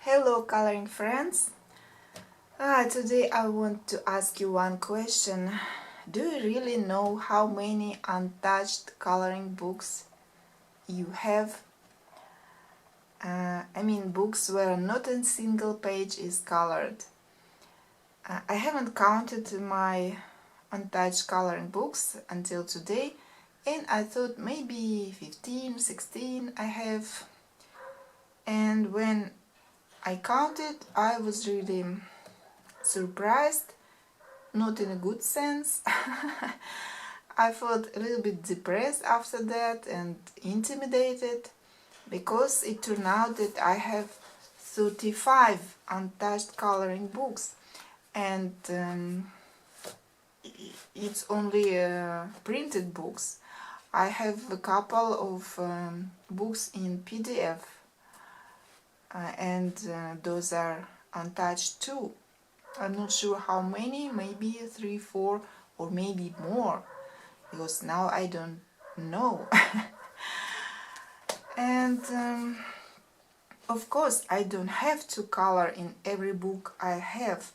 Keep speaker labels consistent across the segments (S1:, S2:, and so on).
S1: Hello coloring friends! Today I want to ask you one question. Do you really know how many untouched coloring books you have? Books where not a single page is colored. I haven't counted my untouched coloring books until today, and I thought maybe 15, 16 I have. And when I counted, I was really surprised, not in a good sense. I felt a little bit depressed after that and intimidated, because it turned out that I have 35 untouched coloring books, and it's only printed books. I have a couple of books in PDF, and those are untouched too. I'm not sure how many, maybe 3, 4, or maybe more, because now I don't know. And of course I don't have to color in every book I have,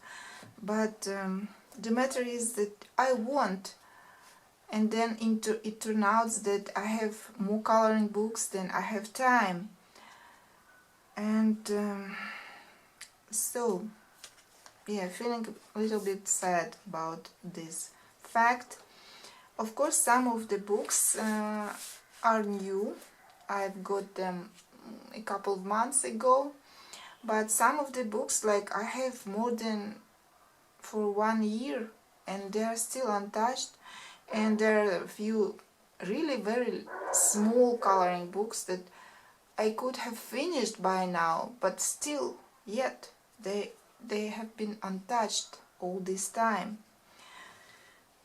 S1: but the matter is that I want, and then it turns out that I have more coloring books than I have time. And so yeah, feeling a little bit sad about this fact. Of course, some of the books are new. I've got them a couple of months ago, but some of the books, like, I have more than for 1 year and they are still untouched. And there are a few really very small coloring books that I could have finished by now, but still yet they have been untouched all this time.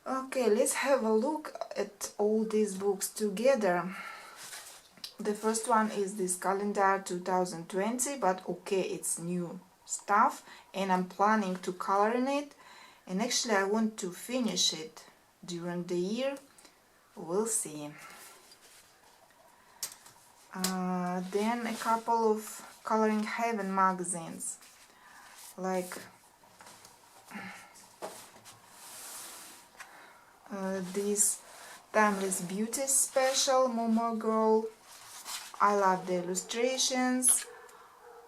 S1: Okay, let's have a look at all these books together. The first one is this calendar 2020, but okay, it's new stuff and I'm planning to color in it, and actually I want to finish it during the year. We'll see. Then a couple of Coloring Heaven magazines, like this Timeless Beauty Special, Momo Girl. I love the illustrations,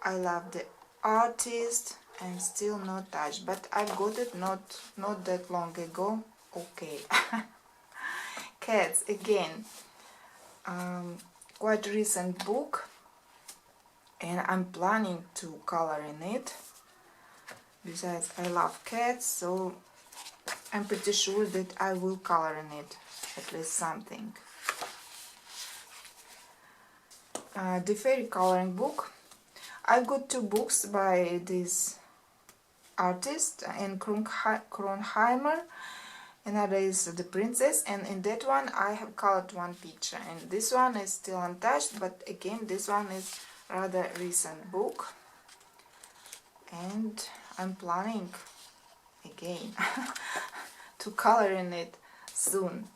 S1: I love the artist, and still not touched, but I got it not that long ago. Okay. Cats again, quite recent book, and I'm planning to color in it. Besides, I love cats, so I'm pretty sure that I will color in it, at least something. The fairy coloring book. I've got 2 books by this artist and Kronheimer. Another is The Princess, and in that one I have colored 1 picture, and this one is still untouched, but again this one is rather recent book, and I'm planning again to color in it soon.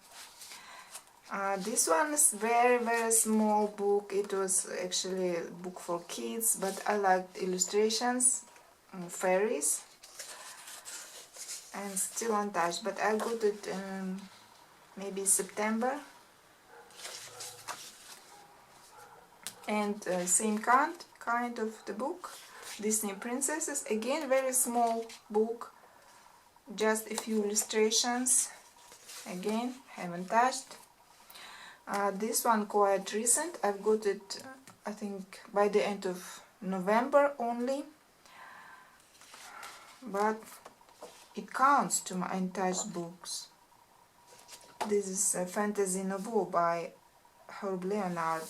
S1: This one is very small book. It was actually a book for kids, but I liked illustrations, fairies, and still untouched, but I got it maybe September. And same kind of the book, Disney Princesses, again very small book, just a few illustrations, again haven't touched. This one quite recent. I've got it I think by the end of November only, but it counts to my untouched books. This is a fantasy novel by Leonardo.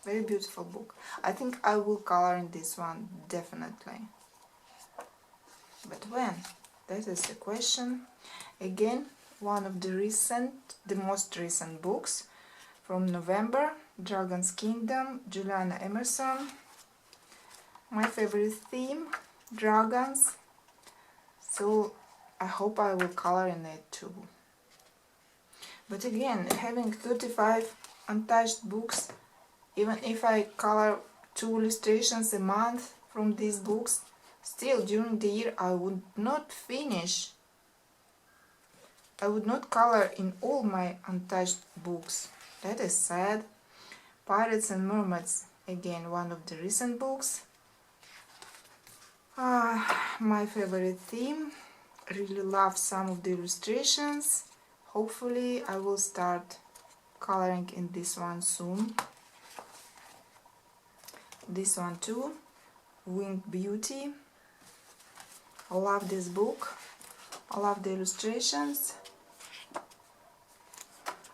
S1: Very beautiful book. I think I will color in this one, definitely. But when? That is the question. Again, one of the most recent books from November, Dragon's Kingdom, Juliana Emerson. My favorite theme, dragons. So I hope I will color in it too. But again, having 35 untouched books, even if I color 2 illustrations a month from these books. Still, during the year I would not finish, I would not color in all my untouched books. That is sad. Pirates and Mermaids, again one of the recent books. My favorite theme. Really love some of the illustrations. Hopefully I will start coloring in this one soon. This one too, Winged Beauty. I love this book. I love the illustrations.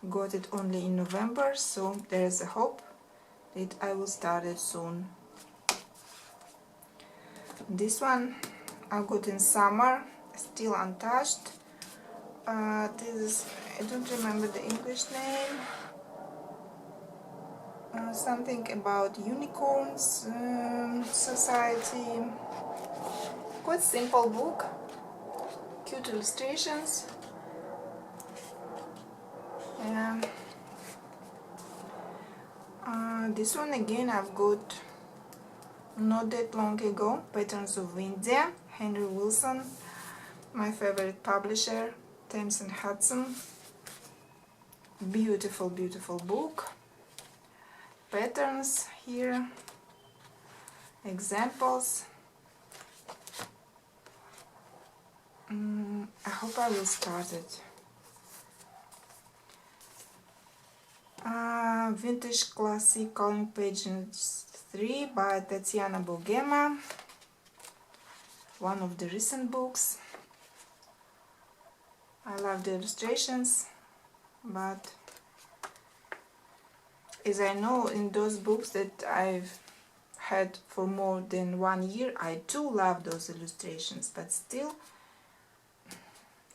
S1: Got it only in November, so there is a hope that I will start it soon. This one I got in summer, still untouched. This is, I don't remember the English name. Something about unicorns society. Quite simple book, cute illustrations. Yeah. This one again I've got not that long ago, Patterns of India, Henry Wilson, my favorite publisher, Thames and Hudson. Beautiful, beautiful book. Patterns here, examples. I hope I will start it. Vintage Classic Coloring Pages 3 by Tatiana Bogema, one of the recent books. I love the illustrations, but as I know in those books that I've had for more than 1 year, I too love those illustrations, but still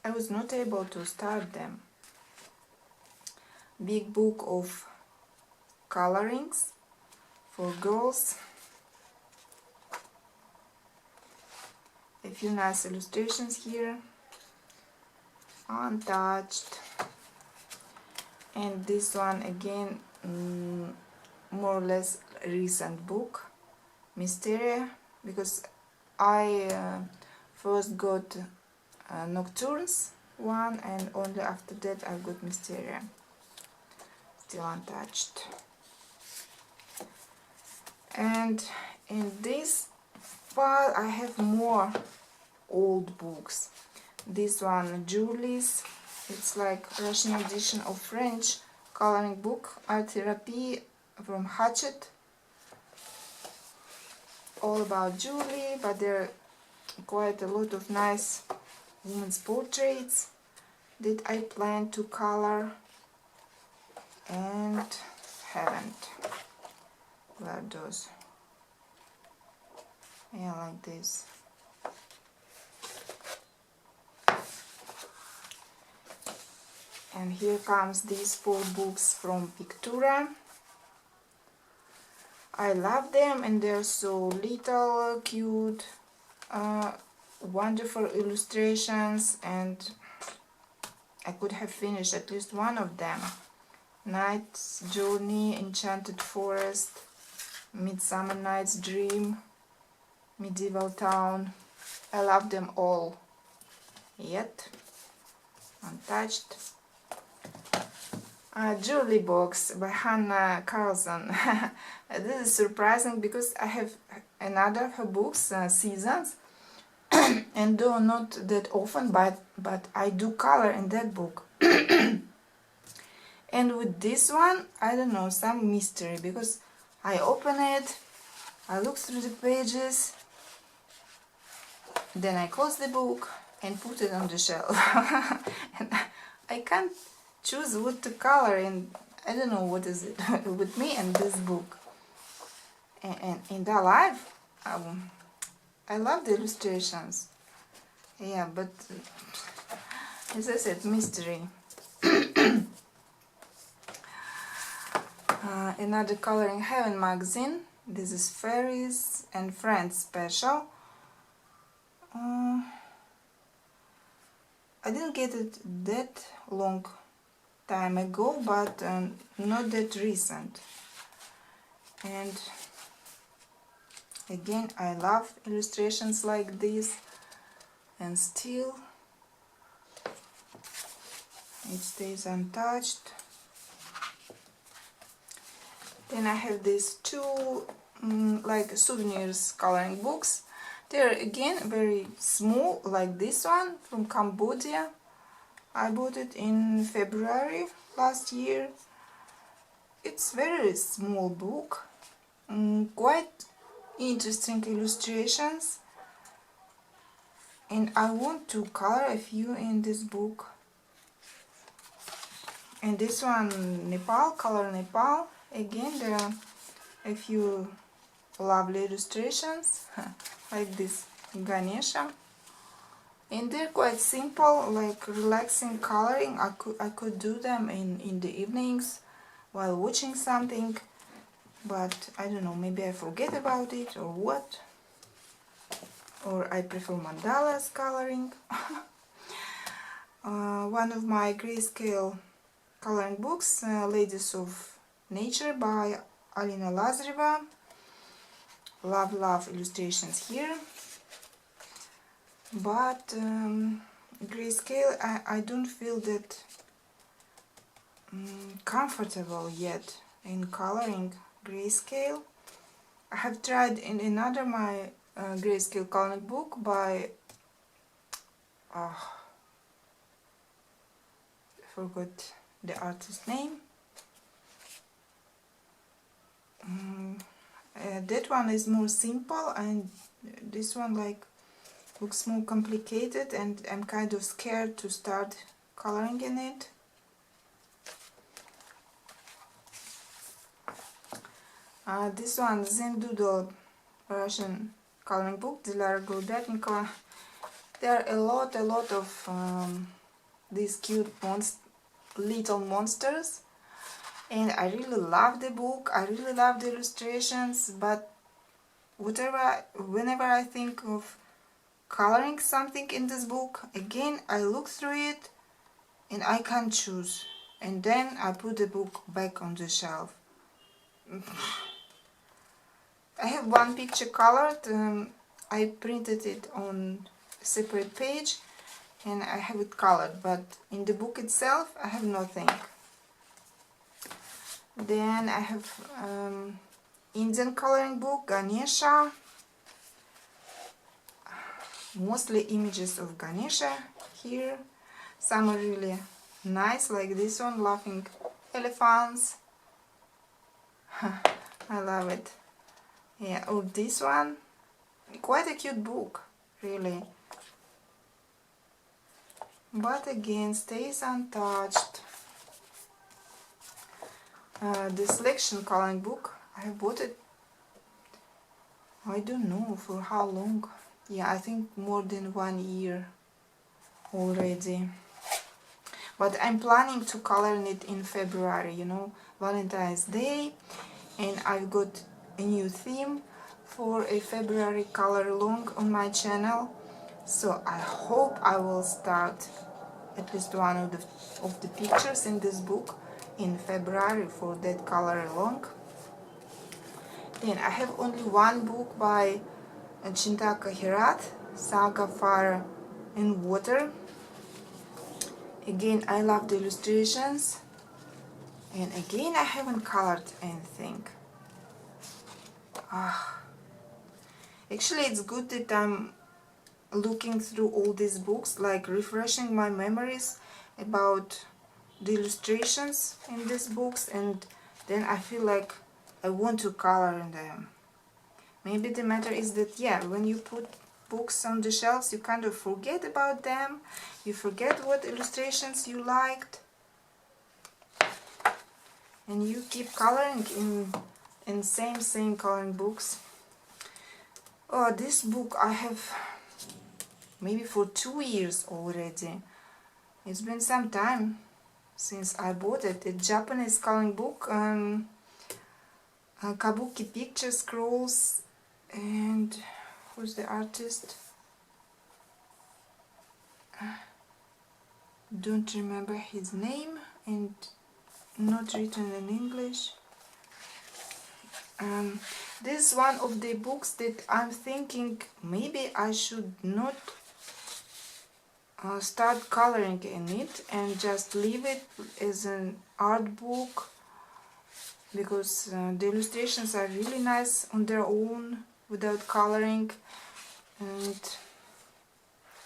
S1: I was not able to start them. Big book of colorings for girls. A few nice illustrations here. Untouched. And this one again, more or less recent book, Mysteria, because I first got Nocturnes one, and only after that I got Mysteria. Still untouched. And in this pile I have more old books. This one, Julie's, it's like Russian edition of French coloring book, Art Therapy from Hachette. All about Julie, but there are quite a lot of nice women's portraits that I plan to color and haven't. Where are those? Yeah, like this. And here comes these 4 books from Pictura. I love them, and they're so little, cute, wonderful illustrations, and I could have finished at least one of them. Night's Journey, Enchanted Forest, Midsummer Night's Dream, Medieval Town. I love them all. Yet, untouched. Jewelry Box by Hannah Carlson. This is surprising because I have another of her books, Seasons, and though not that often, but I do color in that book. And with this one, I don't know, some mystery, because I open it, I look through the pages, then I close the book and put it on the shelf. And I can't choose what to color, and I don't know what is it with me and this book. And in that life, I love the illustrations. Yeah, but as I said, mystery. Another Coloring Heaven magazine. This is Fairies and Friends special. I didn't get it that long time ago, but not that recent. And Again, I love illustrations like this, and still it stays untouched. Then I have these two like souvenirs coloring books. They're again very small, like this one from Cambodia. I bought it in February last year. It's very small book, quite interesting illustrations, and I want to color a few in this book. And this one, Nepal, color Nepal. Again, there are a few lovely illustrations like this Ganesha, and they're quite simple, like relaxing coloring. I could do them in the evenings while watching something, but I don't know, maybe I forget about it or what, or I prefer mandalas coloring. One of my grayscale coloring books, Ladies of Nature by Alina Lazareva. Love illustrations here, but grayscale, I don't feel that comfortable yet in coloring grayscale. I have tried in another my grayscale coloring book by I forgot the artist's name. That one is more simple, and this one like looks more complicated, and I'm kind of scared to start coloring in it. This one, Zen Doodle Russian coloring book, Dilara Golubятникова. There are a lot of these cute little monsters, and I really love the book. I really love the illustrations, but whenever I think of coloring something in this book, again I look through it and I can't choose, and then I put the book back on the shelf. I have one picture colored. I printed it on a separate page and I have it colored, but in the book itself I have nothing. Then I have Indian coloring book, Ganesha. Mostly images of Ganesha here. Some are really nice, like this one, laughing elephants. I love it. Yeah, or this one, quite a cute book, really. But again, stays untouched. The selection coloring book, I have bought it, I don't know for how long. Yeah, I think more than 1 year already. But I'm planning to color it in February, you know, Valentine's Day, and I've got a new theme for a February color along on my channel. So I hope I will start at least one of the pictures in this book in February for that color along. Then I have only one book by Chintaka Herat, Saga Fire and Water. Again, I love the illustrations, and again I haven't colored anything. Actually, it's good that I'm looking through all these books, like refreshing my memories about the illustrations in these books, and then I feel like I want to color in them. Maybe the matter is that, yeah, when you put books on the shelves, you kind of forget about them, you forget what illustrations you liked, and you keep coloring in same coloring books. Oh, this book I have maybe for 2 years already. It's been some time since I bought it. A Japanese coloring book, Kabuki Picture Scrolls, and who's the artist? Don't remember his name, and not written in English. This is one of the books that I'm thinking maybe I should not start coloring in it and just leave it as an art book, because the illustrations are really nice on their own without coloring. And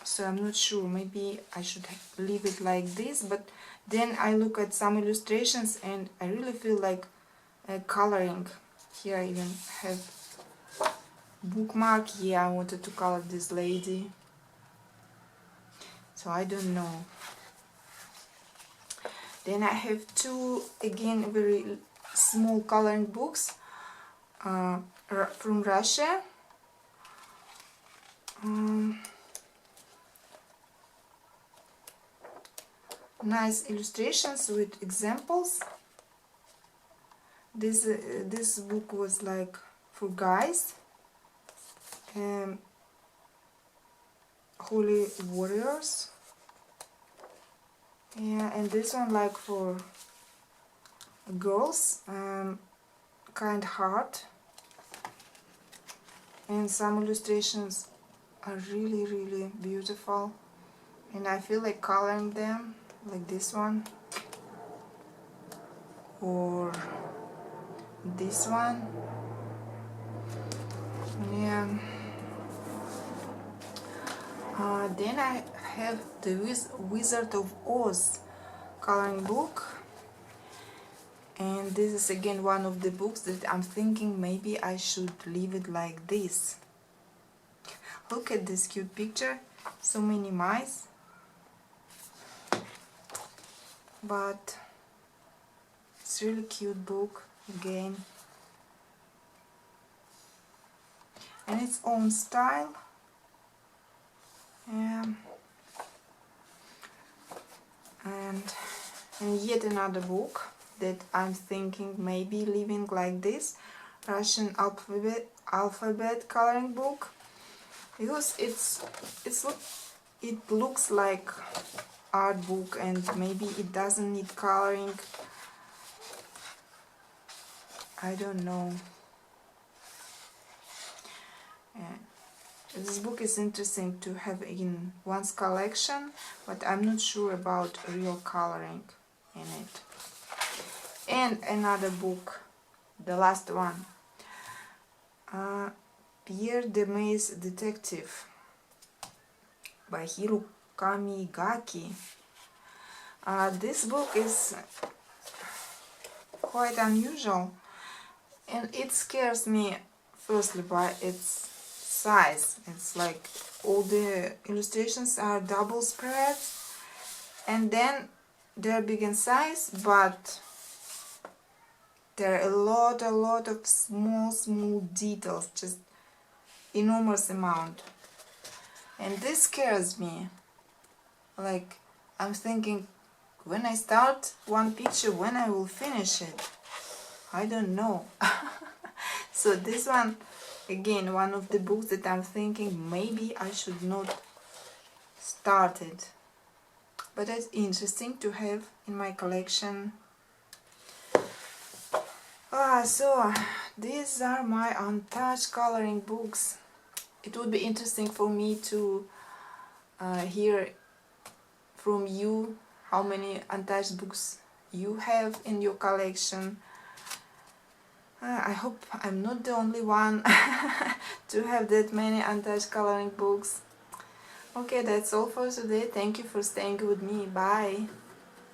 S1: so I'm not sure, maybe I should leave it like this, but then I look at some illustrations and I really feel like coloring. Here I even have bookmark. Yeah, I wanted to color this lady, so I don't know. Then I have two, again, very small coloring books from Russia. Nice illustrations with examples. This book was like for guys, holy warriors. Yeah, and this one like for girls, kind heart. And some illustrations are really beautiful, and I feel like coloring them, like this one or this one. Yeah. Then I have the Wizard of Oz coloring book, and this is again one of the books that I'm thinking maybe I should leave it like this. Look at this cute picture, so many mice, but it's really cute book again, and its own style. And yet another book that I'm thinking maybe leaving like this, Russian alphabet coloring book, because it looks like art book and maybe it doesn't need coloring. I don't know. This book is interesting to have in one's collection, but I'm not sure about real coloring in it. And another book, the last one, Pierre de Maze Detective by Hiro Kamigaki. This book is quite unusual, and it scares me firstly by its size. It's like all the illustrations are double spreads, and then they're big in size, but there are a lot of small details, just enormous amount, and this scares me. Like, I'm thinking, when I start one picture, when I will finish it, I don't know. So this one, again, one of the books that I'm thinking maybe I should not start it, but it's interesting to have in my collection. So these are my untouched coloring books. It would be interesting for me to hear from you how many untouched books you have in your collection. I hope I'm not the only one to have that many untouched coloring books. Okay, that's all for today. Thank you for staying with me. Bye.